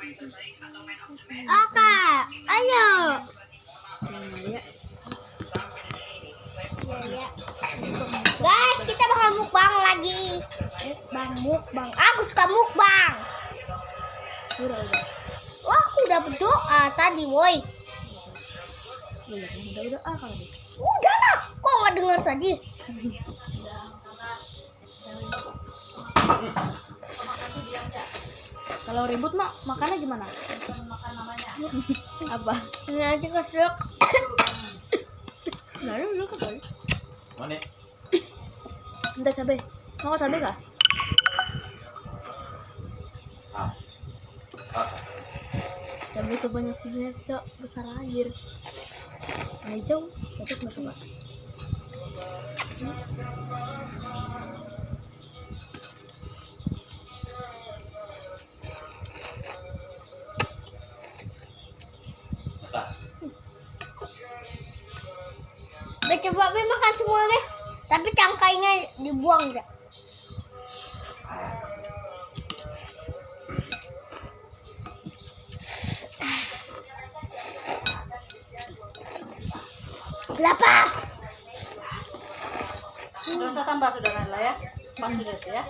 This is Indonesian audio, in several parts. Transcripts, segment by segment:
Oke, ayo. Guys, kita bakal mukbang lagi. Mukbang. Aku suka mukbang. Udah. Wah, aku udah berdoa tadi, woi. Udah kalau gitu. Udah lah, kok nggak dengar tadi? Kalau ribut mak makannya gimana? Makan namanya. Apa? Nanti kesel. Nah, lu kan tadi. Mana? Minta cabai. Mau cabai kah? Cabai sebanyak sini, Cok. Besar air. Hijau, tetap nggak suka. Be, coba be makan semua be. Tapi cangkainya dibuang enggak? Lapar. Nggak usah tambah sudah lah ya. Pas sudah ya.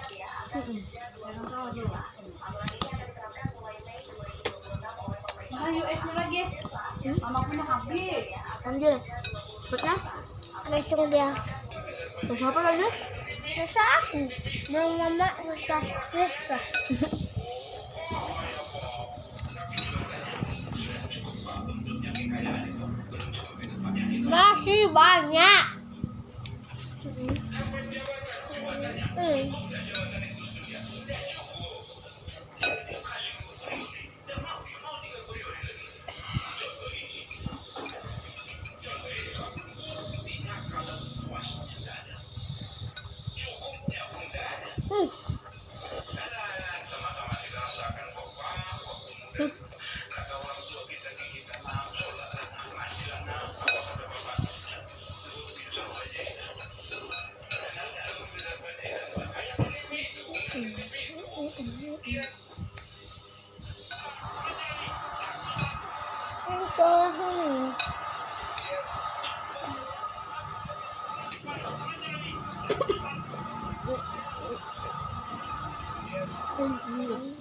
Ayo esnya lagi. Mama punya habis. Ambil. Cepetnya. Langsung dia. Terus apa lagi? Susah aku. Mau mama susah. Masih banyak.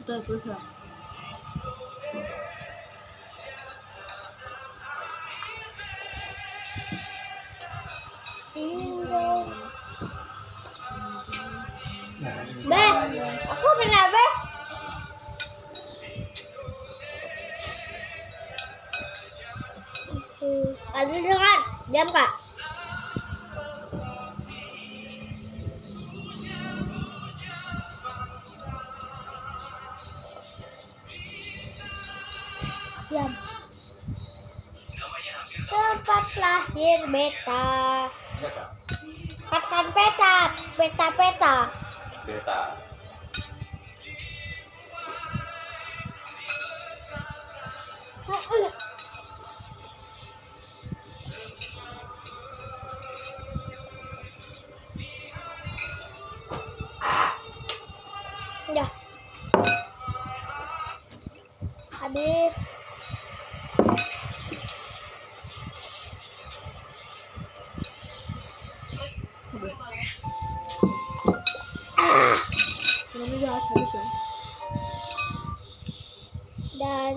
Terus ya. Be, aku benar be. Aduh dengar, diam kak. Diam. Tempat lahir beta. Katakan peta. Beta. Udah. Habis. Ini udah habis ya. Dan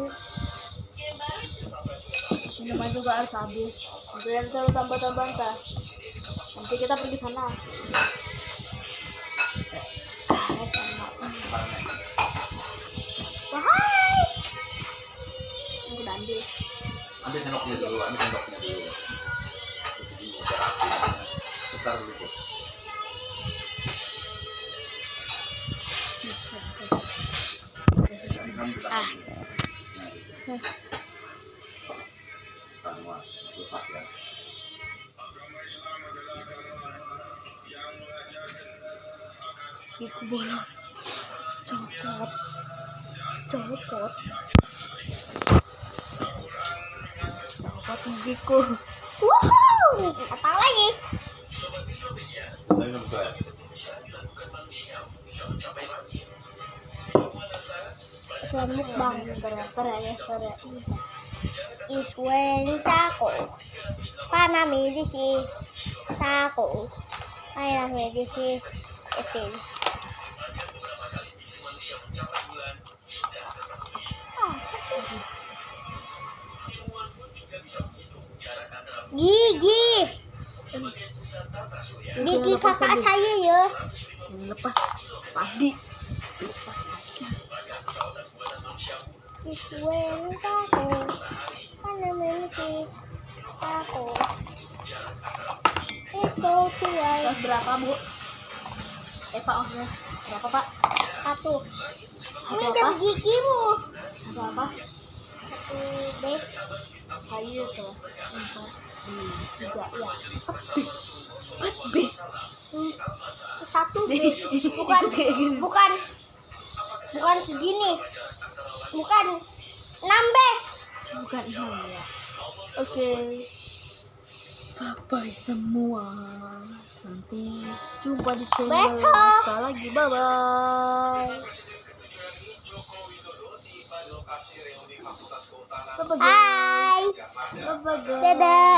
Minuman juga harus habis. Jangan terlalu tambah-tambahan kah? Nanti kita pergi sana. wahai. Aku udah ambil. Ambil sendoknya dulu. Sebentar dulu. Lepas ya. Iku bola. Copot gigiku. Wuhuu. Apa lagi? Ini bukan. Selain mukbang. Ntar ya. Is when tacos. Panami di si tacos. Ayah di si Epin. Gigi. Gigi kakak saya ya. Lepas padi. Is when tacos. Panami di si tacos. Itu cuy. Terus berapa, Bu? Pak, maksudnya berapa, Pak? Satu. Satu Ini apa? jam gigimu. Satu apa? Satu B. Sayur tuh. 4, 3, ya. 4 B. Satu B. Bukan segini. Bukan 6 B. Bukan 6 ya. Oke. Bye semua. Nanti jumpa di channel Besok. kita lagi. Bye. Bye. Hai. Bye. Dadah.